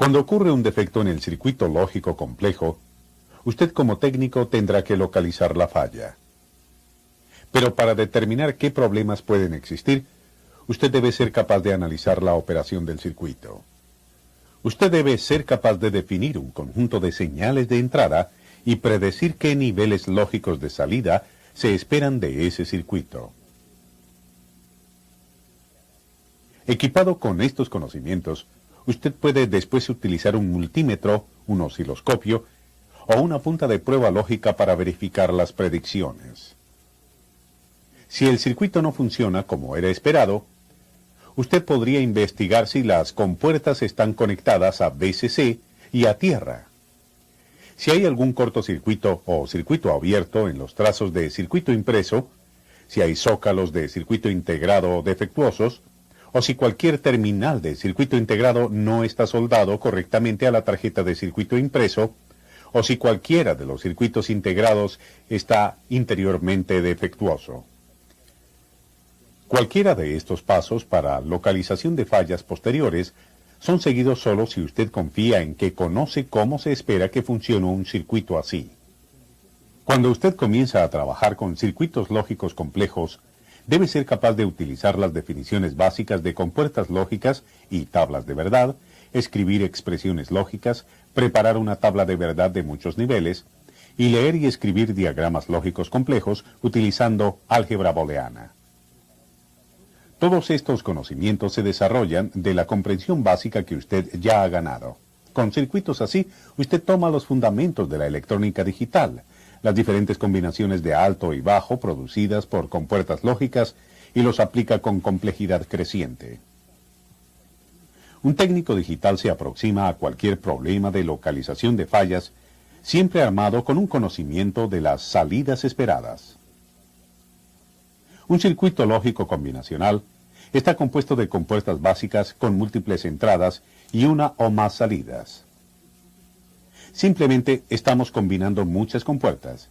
Cuando ocurre un defecto en el circuito lógico complejo, usted como técnico tendrá que localizar la falla. Pero para determinar qué problemas pueden existir, usted debe ser capaz de analizar la operación del circuito. Usted debe ser capaz de definir un conjunto de señales de entrada y predecir qué niveles lógicos de salida se esperan de ese circuito. Equipado con estos conocimientos, usted puede después utilizar un multímetro, un osciloscopio o una punta de prueba lógica para verificar las predicciones. Si el circuito no funciona como era esperado, usted podría investigar si las compuertas están conectadas a VCC y a tierra. Si hay algún cortocircuito o circuito abierto en los trazos de circuito impreso, si hay zócalos de circuito integrado defectuosos, o si cualquier terminal de circuito integrado no está soldado correctamente a la tarjeta de circuito impreso, o si cualquiera de los circuitos integrados está interiormente defectuoso. Cualquiera de estos pasos para localización de fallas posteriores son seguidos solo si usted confía en que conoce cómo se espera que funcione un circuito así. Cuando usted comienza a trabajar con circuitos lógicos complejos, debe ser capaz de utilizar las definiciones básicas de compuertas lógicas y tablas de verdad, escribir expresiones lógicas, preparar una tabla de verdad de muchos niveles, y leer y escribir diagramas lógicos complejos utilizando álgebra booleana. Todos estos conocimientos se desarrollan de la comprensión básica que usted ya ha ganado. Con circuitos así, usted toma los fundamentos de la electrónica digital, las diferentes combinaciones de alto y bajo producidas por compuertas lógicas y los aplica con complejidad creciente. Un técnico digital se aproxima a cualquier problema de localización de fallas, siempre armado con un conocimiento de las salidas esperadas. Un circuito lógico combinacional está compuesto de compuertas básicas con múltiples entradas y una o más salidas. Simplemente estamos combinando muchas compuertas.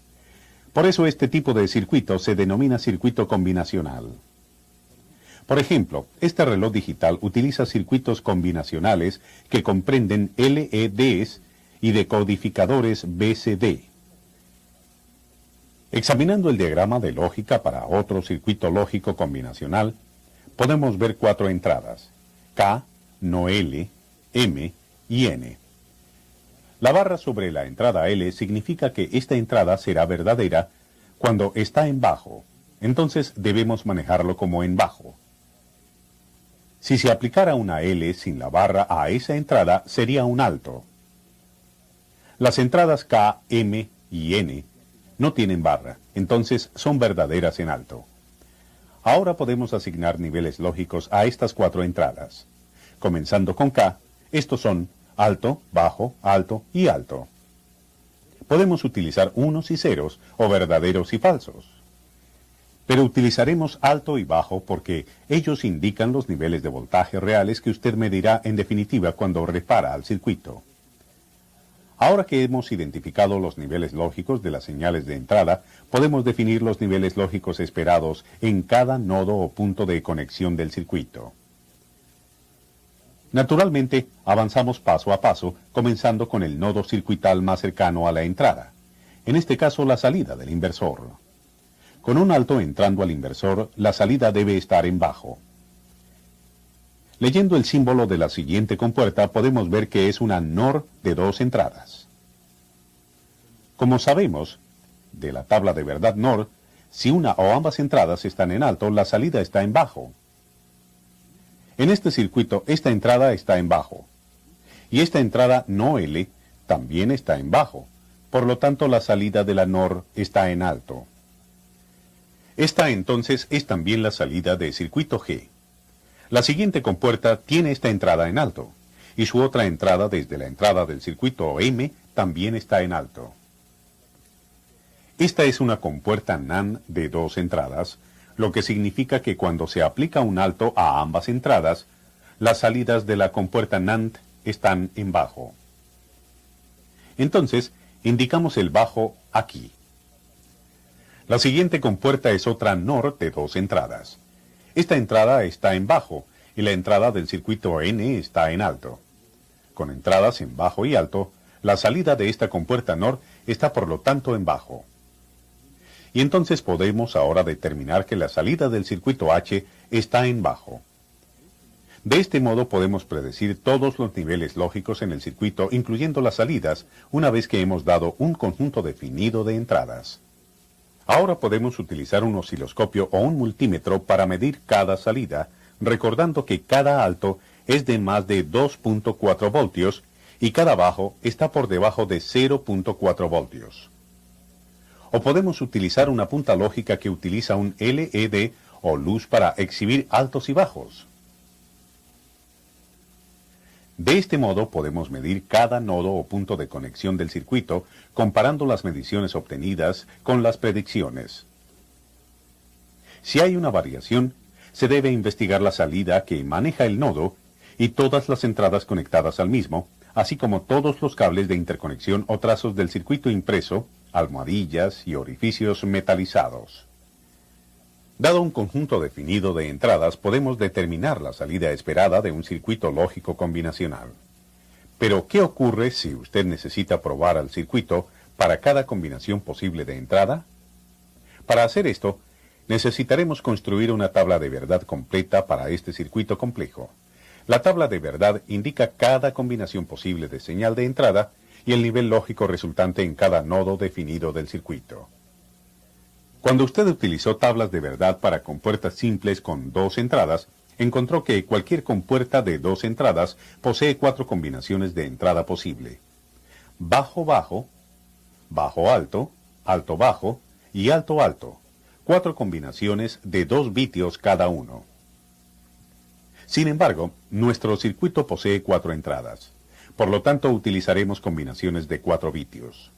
Por eso este tipo de circuito se denomina circuito combinacional. Por ejemplo, este reloj digital utiliza circuitos combinacionales que comprenden LEDs y decodificadores BCD. Examinando el diagrama de lógica para otro circuito lógico combinacional, podemos ver 4 entradas, K, no L, M y N. La barra sobre la entrada L significa que esta entrada será verdadera cuando está en bajo, entonces debemos manejarlo como en bajo. Si se aplicara una L sin la barra a esa entrada, sería un alto. Las entradas K, M y N no tienen barra, entonces son verdaderas en alto. Ahora podemos asignar niveles lógicos a estas 4 entradas. Comenzando con K, estos son alto, bajo, alto y alto. Podemos utilizar unos y ceros o verdaderos y falsos. Pero utilizaremos alto y bajo porque ellos indican los niveles de voltaje reales que usted medirá en definitiva cuando repara al circuito. Ahora que hemos identificado los niveles lógicos de las señales de entrada, podemos definir los niveles lógicos esperados en cada nodo o punto de conexión del circuito. Naturalmente, avanzamos paso a paso, comenzando con el nodo circuital más cercano a la entrada, en este caso la salida del inversor. Con un alto entrando al inversor, la salida debe estar en bajo. Leyendo el símbolo de la siguiente compuerta, podemos ver que es una NOR de 2 entradas. Como sabemos, de la tabla de verdad NOR, si una o ambas entradas están en alto, la salida está en bajo. En este circuito, esta entrada está en bajo. Y esta entrada no L también está en bajo. Por lo tanto, la salida de la NOR está en alto. Esta entonces es también la salida de circuito G. La siguiente compuerta tiene esta entrada en alto, y su otra entrada desde la entrada del circuito M también está en alto. Esta es una compuerta NAND de 2 entradas, lo que significa que cuando se aplica un alto a ambas entradas, las salidas de la compuerta NAND están en bajo. Entonces, indicamos el bajo aquí. La siguiente compuerta es otra NOR de 2 entradas. Esta entrada está en bajo y la entrada del circuito N está en alto. con entradas en bajo y alto, la salida de esta compuerta NOR está por lo tanto en bajo. Y entonces podemos ahora determinar que la salida del circuito H está en bajo. De este modo podemos predecir todos los niveles lógicos en el circuito, incluyendo las salidas, una vez que hemos dado un conjunto definido de entradas. Ahora podemos utilizar un osciloscopio o un multímetro para medir cada salida, recordando que cada alto es de más de 2.4 voltios y cada bajo está por debajo de 0.4 voltios. O podemos utilizar una punta lógica que utiliza un LED o luz para exhibir altos y bajos. De este modo podemos medir cada nodo o punto de conexión del circuito, comparando las mediciones obtenidas con las predicciones. Si hay una variación, se debe investigar la salida que maneja el nodo y todas las entradas conectadas al mismo, así como todos los cables de interconexión o trazos del circuito impreso, almohadillas y orificios metalizados. Dado un conjunto definido de entradas, podemos determinar la salida esperada de un circuito lógico combinacional. Pero, ¿qué ocurre si usted necesita probar al circuito para cada combinación posible de entrada? Para hacer esto, necesitaremos construir una tabla de verdad completa para este circuito complejo. La tabla de verdad indica cada combinación posible de señal de entrada y el nivel lógico resultante en cada nodo definido del circuito. Cuando usted utilizó tablas de verdad para compuertas simples con 2 entradas, encontró que cualquier compuerta de 2 entradas posee 4 combinaciones de entrada posible: bajo-bajo, bajo-alto, alto-bajo y alto-alto, 4 combinaciones de 2 vitios cada uno. Sin embargo, nuestro circuito posee 4 entradas. Por lo tanto, utilizaremos combinaciones de 4 vitios.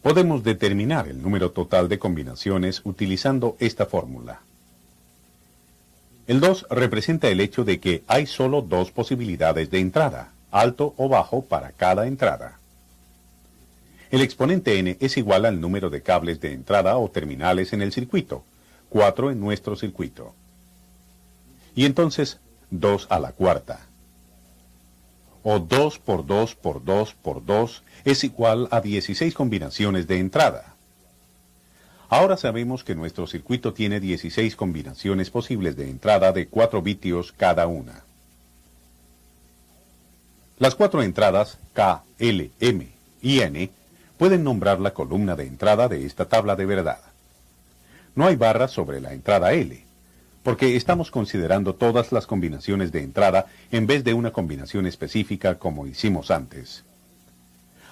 Podemos determinar el número total de combinaciones utilizando esta fórmula. El 2 representa el hecho de que hay solo 2 posibilidades de entrada, alto o bajo para cada entrada. El exponente n es igual al número de cables de entrada o terminales en el circuito, 4 en nuestro circuito. Y entonces 2 a la cuarta. O 2 por 2 por 2 por 2 es igual a 16 combinaciones de entrada. Ahora sabemos que nuestro circuito tiene 16 combinaciones posibles de entrada de 4 vitios cada una. Las 4 entradas K, L, M y N pueden nombrar la columna de entrada de esta tabla de verdad. No hay barras sobre la entrada L, porque estamos considerando todas las combinaciones de entrada en vez de una combinación específica como hicimos antes.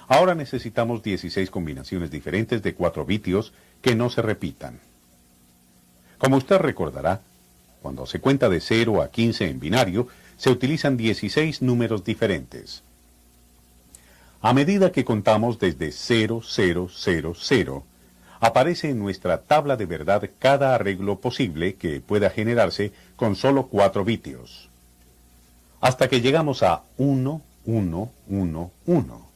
Ahora necesitamos 16 combinaciones diferentes de 4 vitios que no se repitan. Como usted recordará, cuando se cuenta de 0 a 15 en binario, se utilizan 16 números diferentes. A medida que contamos desde 0, 0, 0, 0, aparece en nuestra tabla de verdad cada arreglo posible que pueda generarse con solo 4 vitios. Hasta que llegamos a 1, 1, 1, 1.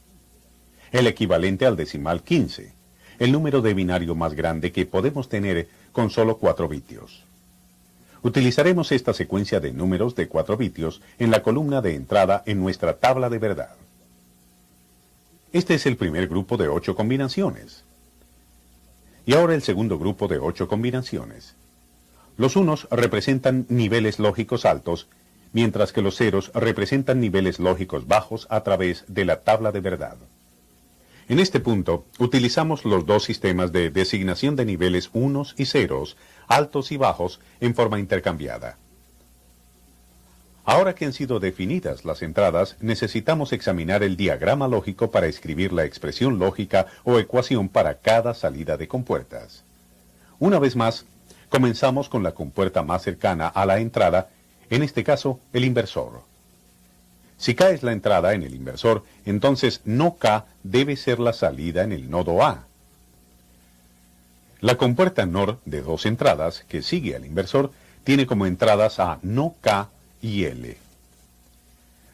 El equivalente al decimal 15, el número de binario más grande que podemos tener con solo 4 vitios. Utilizaremos esta secuencia de números de 4 vitios en la columna de entrada en nuestra tabla de verdad. Este es el primer grupo de 8 combinaciones. Y ahora el segundo grupo de 8 combinaciones. Los unos representan niveles lógicos altos, mientras que los ceros representan niveles lógicos bajos a través de la tabla de verdad. En este punto, utilizamos los dos sistemas de designación de niveles unos y ceros, altos y bajos, en forma intercambiada. Ahora que han sido definidas las entradas, necesitamos examinar el diagrama lógico para escribir la expresión lógica o ecuación para cada salida de compuertas. Una vez más, comenzamos con la compuerta más cercana a la entrada, en este caso, el inversor. Si K es la entrada en el inversor, entonces no K debe ser la salida en el nodo A. La compuerta NOR de 2 entradas, que sigue al inversor, tiene como entradas a no K y L.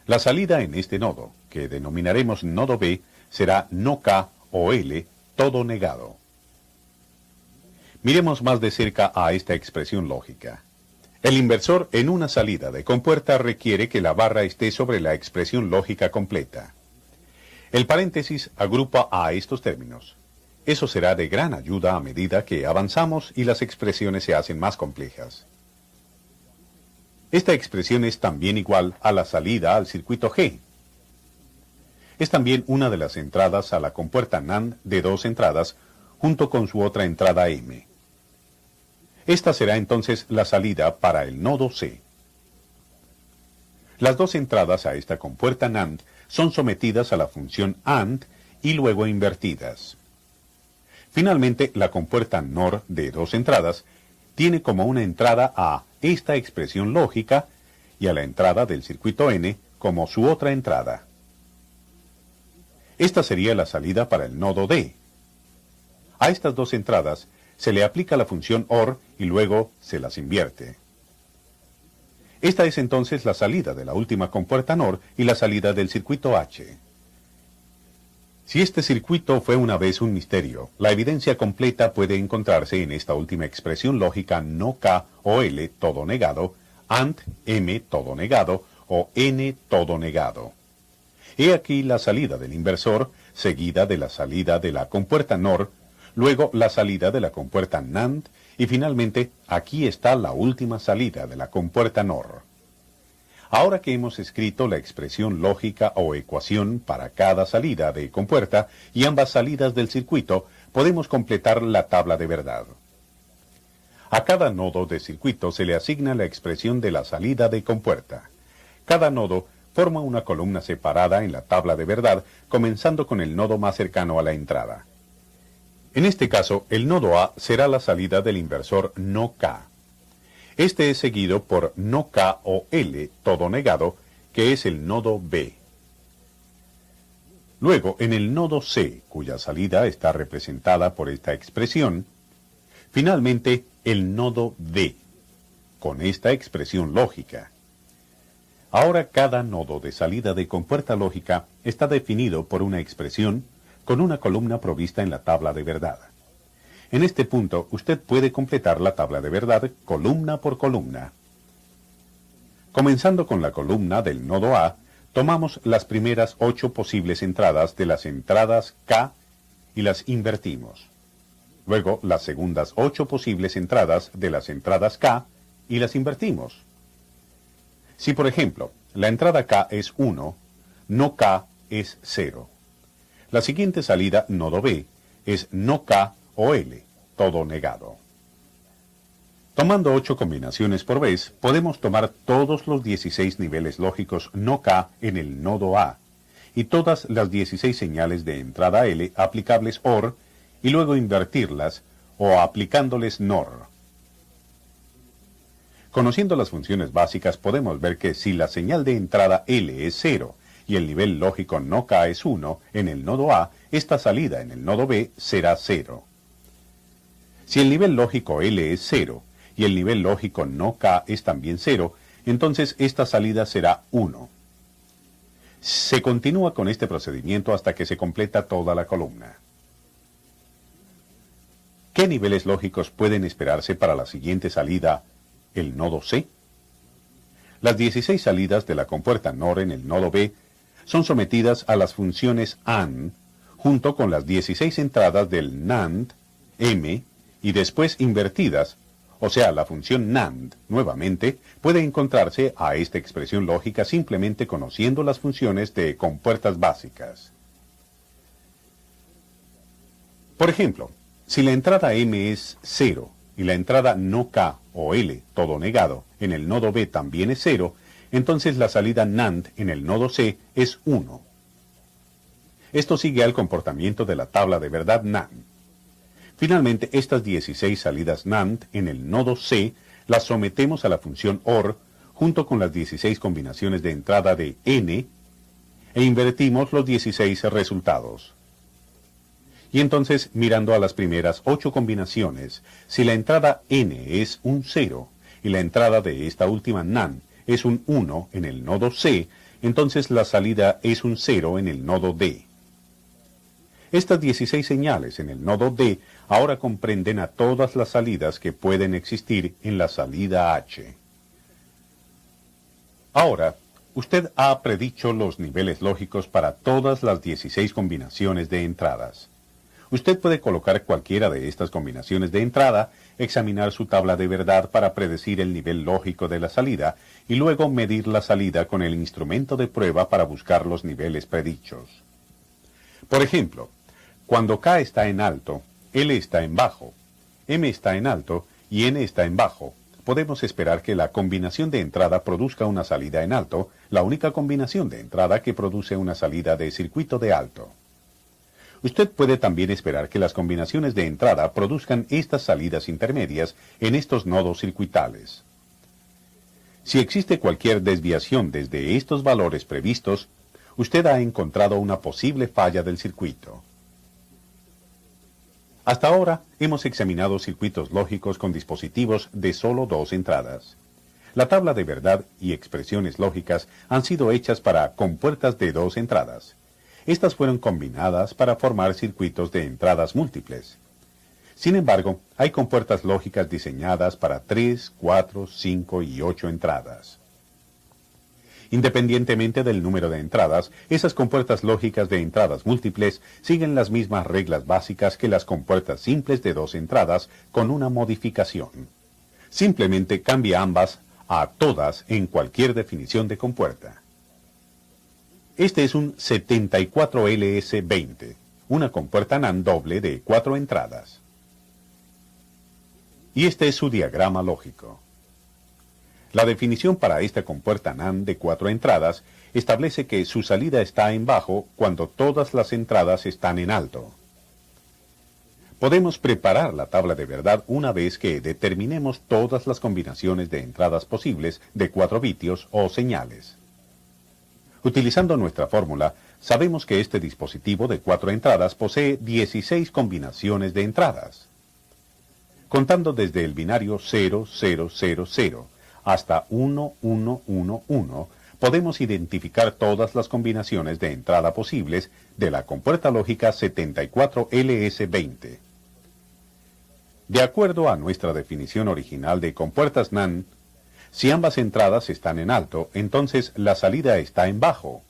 La salida en este nodo, que denominaremos nodo B, será no K o L, todo negado. Miremos más de cerca a esta expresión lógica. El inversor en una salida de compuerta requiere que la barra esté sobre la expresión lógica completa. El paréntesis agrupa a estos términos. Eso será de gran ayuda a medida que avanzamos y las expresiones se hacen más complejas. Esta expresión es también igual a la salida al circuito G. Es también una de las entradas a la compuerta NAND de dos entradas, junto con su otra entrada M. Esta será entonces la salida para el nodo C. Las dos entradas a esta compuerta NAND son sometidas a la función AND y luego invertidas. Finalmente, la compuerta NOR de dos entradas tiene como una entrada a esta expresión lógica y a la entrada del circuito N como su otra entrada. Esta sería la salida para el nodo D. A estas dos entradas se le aplica la función OR y luego se las invierte. Esta es entonces la salida de la última compuerta NOR y la salida del circuito H. Si este circuito fue una vez un misterio, la evidencia completa puede encontrarse en esta última expresión lógica no K o L todo negado, AND M todo negado o N todo negado. He aquí la salida del inversor, seguida de la salida de la compuerta NOR, luego la salida de la compuerta NAND y finalmente aquí está la última salida de la compuerta NOR. Ahora que hemos escrito la expresión lógica o ecuación para cada salida de compuerta y ambas salidas del circuito, podemos completar la tabla de verdad. A cada nodo de circuito se le asigna la expresión de la salida de compuerta. Cada nodo forma una columna separada en la tabla de verdad, comenzando con el nodo más cercano a la entrada. En este caso, el nodo A será la salida del inversor no K. Este es seguido por no K o L, todo negado, que es el nodo B. Luego, en el nodo C, cuya salida está representada por esta expresión, finalmente el nodo D, con esta expresión lógica. Ahora cada nodo de salida de compuerta lógica está definido por una expresión con una columna provista en la tabla de verdad. En este punto, usted puede completar la tabla de verdad columna por columna. Comenzando con la columna del nodo A, tomamos las primeras 8 posibles entradas de las entradas K y las invertimos. Luego, las segundas 8 posibles entradas de las entradas K y las invertimos. Si, por ejemplo, la entrada K es 1, no K es 0. La siguiente salida, nodo B, es no K o L, todo negado. Tomando 8 combinaciones por vez, podemos tomar todos los 16 niveles lógicos no K en el nodo A, y todas las 16 señales de entrada L aplicables OR, y luego invertirlas, o aplicándoles NOR. Conociendo las funciones básicas, podemos ver que si la señal de entrada L es 0, y el nivel lógico no K es 1 en el nodo A, esta salida en el nodo B será 0. Si el nivel lógico L es 0 y el nivel lógico no K es también 0, entonces esta salida será 1. Se continúa con este procedimiento hasta que se completa toda la columna. ¿Qué niveles lógicos pueden esperarse para la siguiente salida, el nodo C? Las 16 salidas de la compuerta NOR en el nodo B son sometidas a las funciones AND, junto con las 16 entradas del NAND, M, y después invertidas, o sea, la función NAND, nuevamente, puede encontrarse a esta expresión lógica simplemente conociendo las funciones de compuertas básicas. Por ejemplo, si la entrada M es 0 y la entrada no K o L, todo negado, en el nodo B también es 0, entonces la salida NAND en el nodo C es 1. Esto sigue al comportamiento de la tabla de verdad NAND. Finalmente, estas 16 salidas NAND en el nodo C las sometemos a la función OR junto con las 16 combinaciones de entrada de N e invertimos los 16 resultados. Y entonces, mirando a las primeras 8 combinaciones, si la entrada N es un 0 y la entrada de esta última NAND es un 1 en el nodo C, entonces la salida es un 0 en el nodo D. Estas 16 señales en el nodo D ahora comprenden a todas las salidas que pueden existir en la salida H. Ahora, usted ha predicho los niveles lógicos para todas las 16 combinaciones de entradas. Usted puede colocar cualquiera de estas combinaciones de entrada, examinar su tabla de verdad para predecir el nivel lógico de la salida y luego medir la salida con el instrumento de prueba para buscar los niveles predichos. Por ejemplo, cuando K está en alto, L está en bajo, M está en alto y N está en bajo, podemos esperar que la combinación de entrada produzca una salida en alto, la única combinación de entrada que produce una salida de circuito de alto. Usted puede también esperar que las combinaciones de entrada produzcan estas salidas intermedias en estos nodos circuitales. Si existe cualquier desviación desde estos valores previstos, usted ha encontrado una posible falla del circuito. Hasta ahora hemos examinado circuitos lógicos con dispositivos de solo dos entradas. La tabla de verdad y expresiones lógicas han sido hechas para compuertas de dos entradas. Estas fueron combinadas para formar circuitos de entradas múltiples. Sin embargo, hay compuertas lógicas diseñadas para 3, 4, 5 y 8 entradas. Independientemente del número de entradas, esas compuertas lógicas de entradas múltiples siguen las mismas reglas básicas que las compuertas simples de dos entradas con una modificación. Simplemente cambia ambas a todas en cualquier definición de compuerta. Este es un 74LS20, una compuerta NAND doble de 4 entradas. Y este es su diagrama lógico. La definición para esta compuerta NAND de 4 entradas establece que su salida está en bajo cuando todas las entradas están en alto. Podemos preparar la tabla de verdad una vez que determinemos todas las combinaciones de entradas posibles de 4 bitios o señales. Utilizando nuestra fórmula, sabemos que este dispositivo de 4 entradas posee 16 combinaciones de entradas. Contando desde el binario 0000 hasta 1111, podemos identificar todas las combinaciones de entrada posibles de la compuerta lógica 74LS20. De acuerdo a nuestra definición original de compuertas NAND, si ambas entradas están en alto, entonces la salida está en bajo.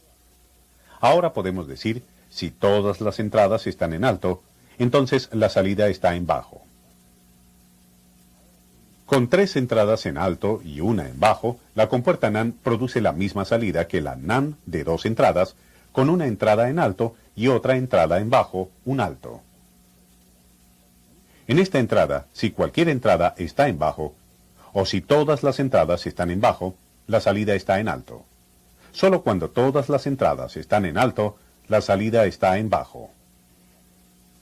Ahora podemos decir, si todas las entradas están en alto, entonces la salida está en bajo. Con 3 entradas en alto y una en bajo, la compuerta NAND produce la misma salida que la NAND de 2 entradas, con una entrada en alto y otra entrada en bajo, un alto. En esta entrada, si cualquier entrada está en bajo, o si todas las entradas están en bajo, la salida está en alto. Solo cuando todas las entradas están en alto, la salida está en bajo.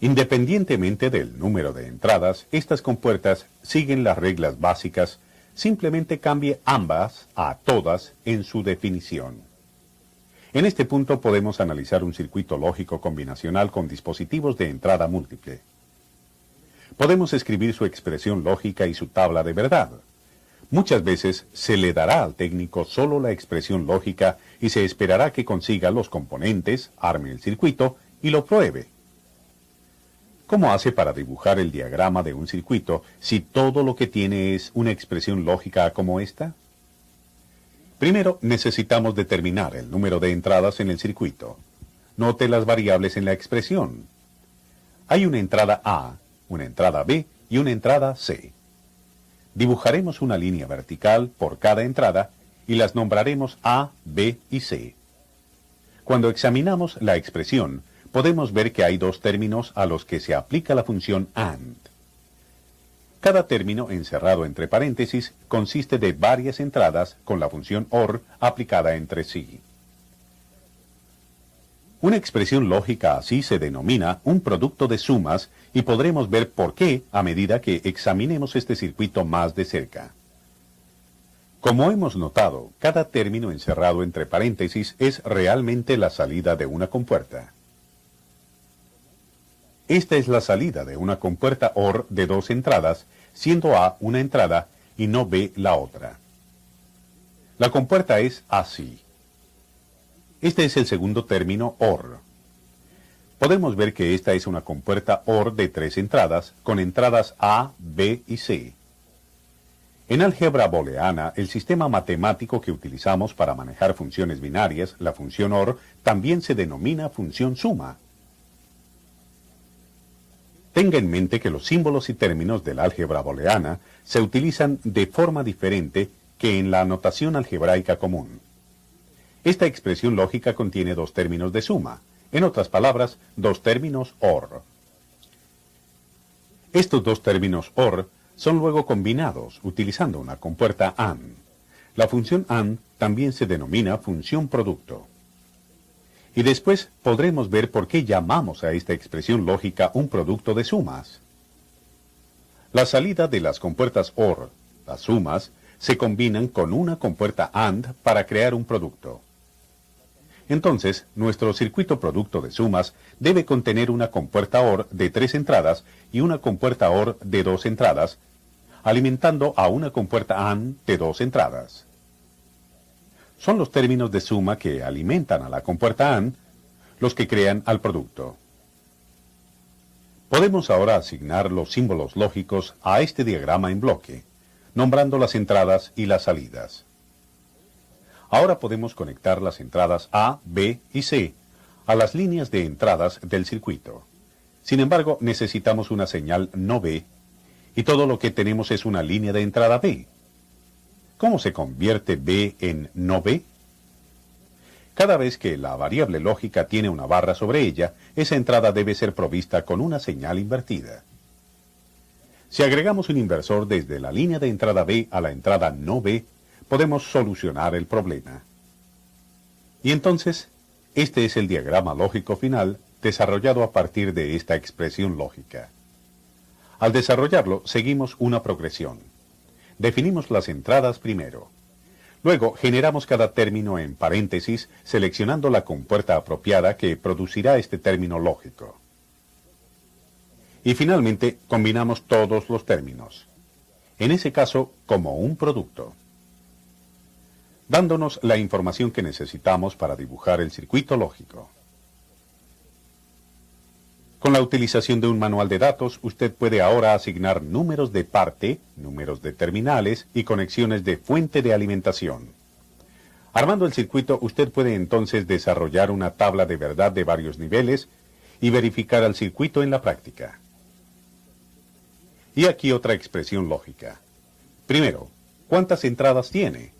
Independientemente del número de entradas, estas compuertas siguen las reglas básicas, simplemente cambie ambas a todas en su definición. En este punto podemos analizar un circuito lógico combinacional con dispositivos de entrada múltiple. Podemos escribir su expresión lógica y su tabla de verdad. Muchas veces se le dará al técnico solo la expresión lógica y se esperará que consiga los componentes, arme el circuito y lo pruebe. ¿Cómo hace para dibujar el diagrama de un circuito si todo lo que tiene es una expresión lógica como esta? Primero necesitamos determinar el número de entradas en el circuito. Note las variables en la expresión. Hay una entrada A, una entrada B y una entrada C. Dibujaremos una línea vertical por cada entrada y las nombraremos A, B y C. Cuando examinamos la expresión, podemos ver que hay dos términos a los que se aplica la función AND. Cada término encerrado entre paréntesis consiste de varias entradas con la función OR aplicada entre sí. Una expresión lógica así se denomina un producto de sumas y podremos ver por qué a medida que examinemos este circuito más de cerca. Como hemos notado, cada término encerrado entre paréntesis es realmente la salida de una compuerta. Esta es la salida de una compuerta OR de 2 entradas, siendo A una entrada y no B la otra. La compuerta es así. Este es el segundo término OR. Podemos ver que esta es una compuerta OR de 3 entradas, con entradas A, B y C. En álgebra booleana, el sistema matemático que utilizamos para manejar funciones binarias, la función OR, también se denomina función suma. Tenga en mente que los símbolos y términos del álgebra booleana se utilizan de forma diferente que en la notación algebraica común. Esta expresión lógica contiene dos términos de suma, en otras palabras, dos términos OR. Estos dos términos OR son luego combinados utilizando una compuerta AND. La función AND también se denomina función producto. Y después podremos ver por qué llamamos a esta expresión lógica un producto de sumas. La salida de las compuertas OR, las sumas, se combinan con una compuerta AND para crear un producto. Entonces, nuestro circuito producto de sumas debe contener una compuerta OR de 3 entradas y una compuerta OR de 2 entradas, alimentando a una compuerta AND de 2 entradas. Son los términos de suma que alimentan a la compuerta AND los que crean al producto. Podemos ahora asignar los símbolos lógicos a este diagrama en bloque, nombrando las entradas y las salidas. Ahora podemos conectar las entradas A, B y C a las líneas de entradas del circuito. Sin embargo, necesitamos una señal no B, y todo lo que tenemos es una línea de entrada B. ¿Cómo se convierte B en no B? Cada vez que la variable lógica tiene una barra sobre ella, esa entrada debe ser provista con una señal invertida. Si agregamos un inversor desde la línea de entrada B a la entrada no B, podemos solucionar el problema. Y entonces, este es el diagrama lógico final desarrollado a partir de esta expresión lógica. Al desarrollarlo, seguimos una progresión. Definimos las entradas primero. Luego, generamos cada término en paréntesis, seleccionando la compuerta apropiada que producirá este término lógico. Y finalmente, combinamos todos los términos. En ese caso, como un producto, dándonos la información que necesitamos para dibujar el circuito lógico. Con la utilización de un manual de datos, usted puede ahora asignar números de parte, números de terminales y conexiones de fuente de alimentación. Armando el circuito, usted puede entonces desarrollar una tabla de verdad de varios niveles y verificar al circuito en la práctica. Y aquí otra expresión lógica. Primero, ¿cuántas entradas tiene?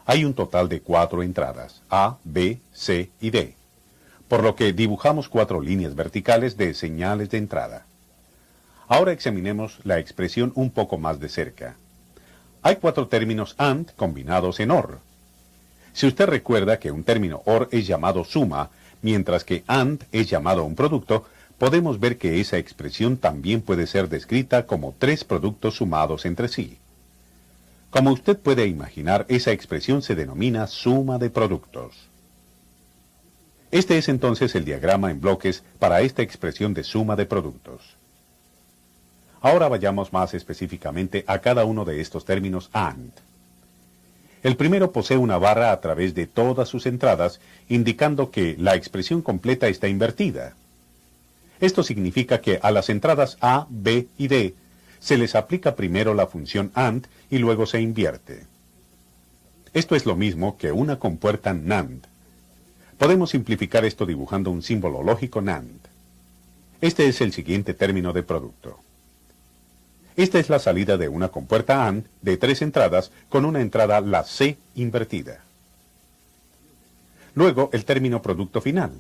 Hay un total de 4 entradas, A, B, C y D, por lo que dibujamos 4 líneas verticales de señales de entrada. Ahora examinemos la expresión un poco más de cerca. Hay 4 términos AND combinados en OR. Si usted recuerda que un término OR es llamado suma, mientras que AND es llamado un producto, podemos ver que esa expresión también puede ser descrita como 3 productos sumados entre sí. Como usted puede imaginar, esa expresión se denomina suma de productos. Este es entonces el diagrama en bloques para esta expresión de suma de productos. Ahora vayamos más específicamente a cada uno de estos términos AND. El primero posee una barra a través de todas sus entradas, indicando que la expresión completa está invertida. Esto significa que a las entradas A, B y D se les aplica primero la función AND y luego se invierte. Esto es lo mismo que una compuerta NAND. Podemos simplificar esto dibujando un símbolo lógico NAND. Este es el siguiente término de producto. Esta es la salida de una compuerta AND de 3 entradas con una entrada, la C, invertida. Luego, el término producto final.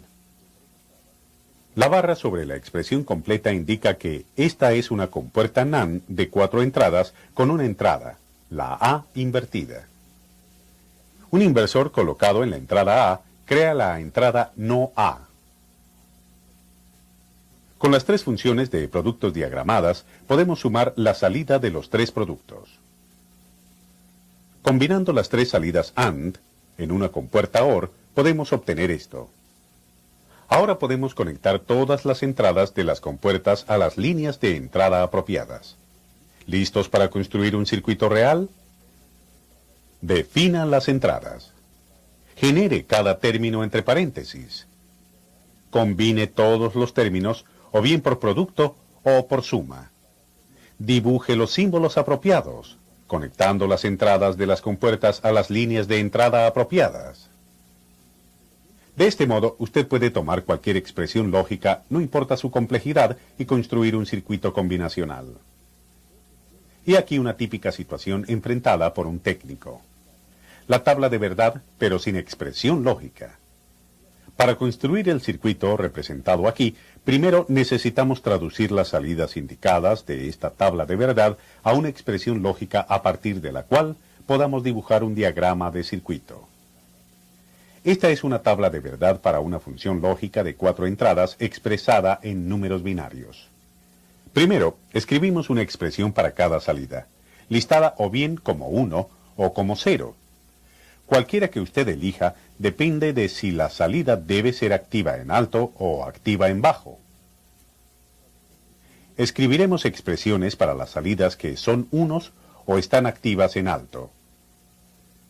La barra sobre la expresión completa indica que esta es una compuerta NAND de 4 entradas con una entrada, la A, invertida. Un inversor colocado en la entrada A crea la entrada no A. Con las 3 funciones de productos diagramadas, podemos sumar la salida de los 3 productos. Combinando las 3 salidas AND en una compuerta OR, podemos obtener esto. Ahora podemos conectar todas las entradas de las compuertas a las líneas de entrada apropiadas. ¿Listos para construir un circuito real? Defina las entradas. Genere cada término entre paréntesis. Combine todos los términos, o bien por producto o por suma. Dibuje los símbolos apropiados. conectando las entradas de las compuertas a las líneas de entrada apropiadas. De este modo, usted puede tomar cualquier expresión lógica, no importa su complejidad, y construir un circuito combinacional. Y aquí una típica situación enfrentada por un técnico. La tabla de verdad, pero sin expresión lógica. Para construir el circuito representado aquí, primero necesitamos traducir las salidas indicadas de esta tabla de verdad a una expresión lógica a partir de la cual podamos dibujar un diagrama de circuito. Esta es una tabla de verdad para una función lógica de 4 entradas expresada en números binarios. Primero, escribimos una expresión para cada salida, listada o bien como 1 o como 0. Cualquiera que usted elija depende de si la salida debe ser activa en alto o activa en bajo. Escribiremos expresiones para las salidas que son unos o están activas en alto.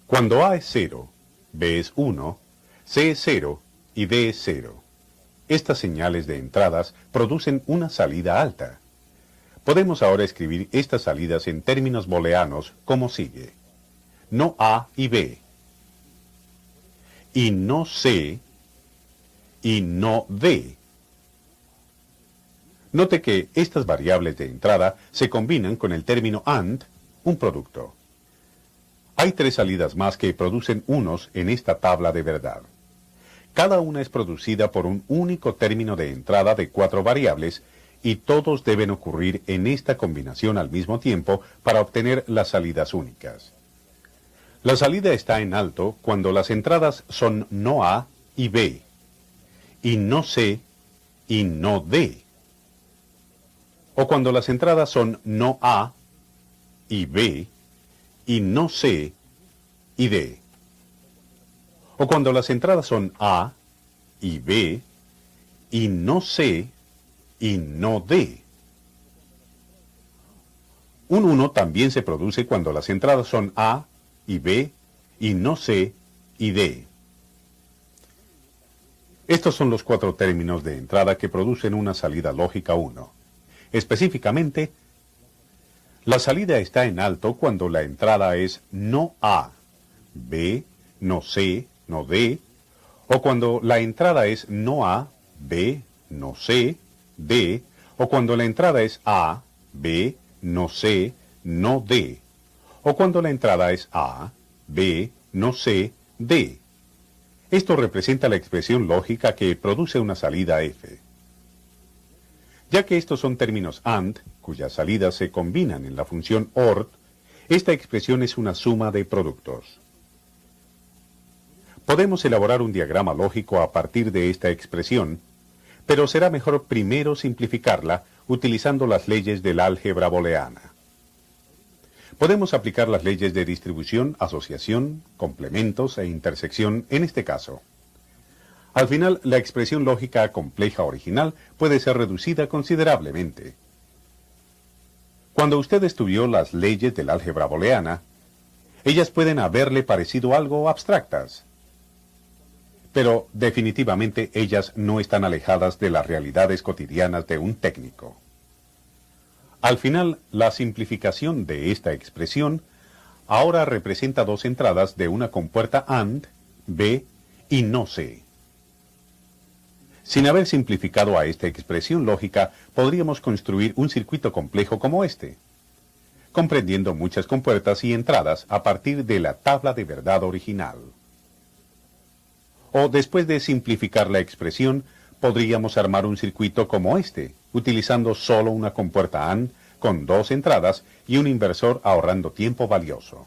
Cuando A es 0, B es 1, C es 0 y D es 0. Estas señales de entradas producen una salida alta. Podemos ahora escribir estas salidas en términos booleanos como sigue. No A y B. Y no C y no D. Note que estas variables de entrada se combinan con el término AND, un producto. Hay 3 salidas más que producen unos en esta tabla de verdad. Cada una es producida por un único término de entrada de 4 variables y todos deben ocurrir en esta combinación al mismo tiempo para obtener las salidas únicas. La salida está en alto cuando las entradas son no A y B, y no C y no D. O cuando las entradas son no A y B, y no C y D. O cuando las entradas son A y B, y no C y no D. Un 1 también se produce cuando las entradas son A y B, y no C y D. Estos son los 4 términos de entrada que producen una salida lógica 1. Específicamente, la salida está en alto cuando la entrada es no A, B, no C, no D, o cuando la entrada es no A, B, no C, D, o cuando la entrada es A, B, no C, no D, o cuando la entrada es A, B, no C, D. Esto representa la expresión lógica que produce una salida F. Ya que estos son términos AND, cuyas salidas se combinan en la función OR, esta expresión es una suma de productos. Podemos elaborar un diagrama lógico a partir de esta expresión, pero será mejor primero simplificarla utilizando las leyes del álgebra booleana. Podemos aplicar las leyes de distribución, asociación, complementos e intersección en este caso. Al final, la expresión lógica compleja original puede ser reducida considerablemente. Cuando usted estudió las leyes del álgebra booleana, ellas pueden haberle parecido algo abstractas, pero definitivamente ellas no están alejadas de las realidades cotidianas de un técnico. Al final, la simplificación de esta expresión ahora representa 2 entradas de una compuerta AND, B y no C. Sin haber simplificado a esta expresión lógica, podríamos construir un circuito complejo como este, comprendiendo muchas compuertas y entradas a partir de la tabla de verdad original. O después de simplificar la expresión, podríamos armar un circuito como este, utilizando solo una compuerta AND con 2 entradas y un inversor ahorrando tiempo valioso.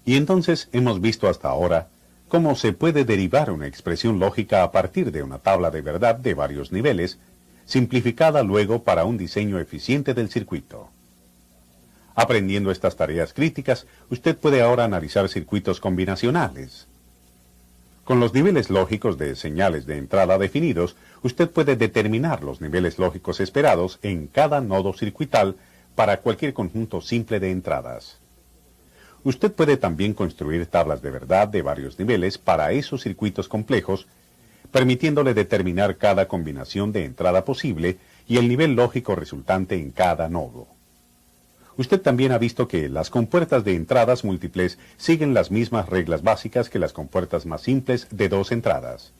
Y entonces hemos visto hasta ahora cómo se puede derivar una expresión lógica a partir de una tabla de verdad de varios niveles, simplificada luego para un diseño eficiente del circuito. Aprendiendo estas tareas críticas, usted puede ahora analizar circuitos combinacionales. Con los niveles lógicos de señales de entrada definidos, usted puede determinar los niveles lógicos esperados en cada nodo circuital para cualquier conjunto simple de entradas. Usted puede también construir tablas de verdad de varios niveles para esos circuitos complejos, permitiéndole determinar cada combinación de entrada posible y el nivel lógico resultante en cada nodo. Usted también ha visto que las compuertas de entradas múltiples siguen las mismas reglas básicas que las compuertas más simples de 2 entradas.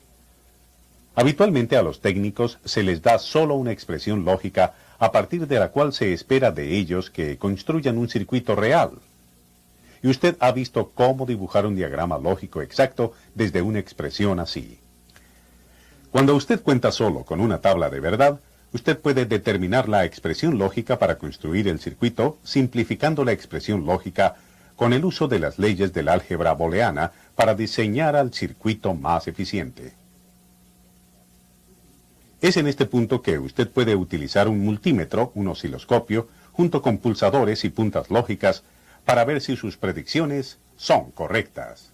Habitualmente a los técnicos se les da solo una expresión lógica a partir de la cual se espera de ellos que construyan un circuito real. Y usted ha visto cómo dibujar un diagrama lógico exacto desde una expresión así. Cuando usted cuenta solo con una tabla de verdad, usted puede determinar la expresión lógica para construir el circuito, simplificando la expresión lógica con el uso de las leyes del álgebra booleana para diseñar al circuito más eficiente. Es en este punto que usted puede utilizar un multímetro, un osciloscopio, junto con pulsadores y puntas lógicas para ver si sus predicciones son correctas.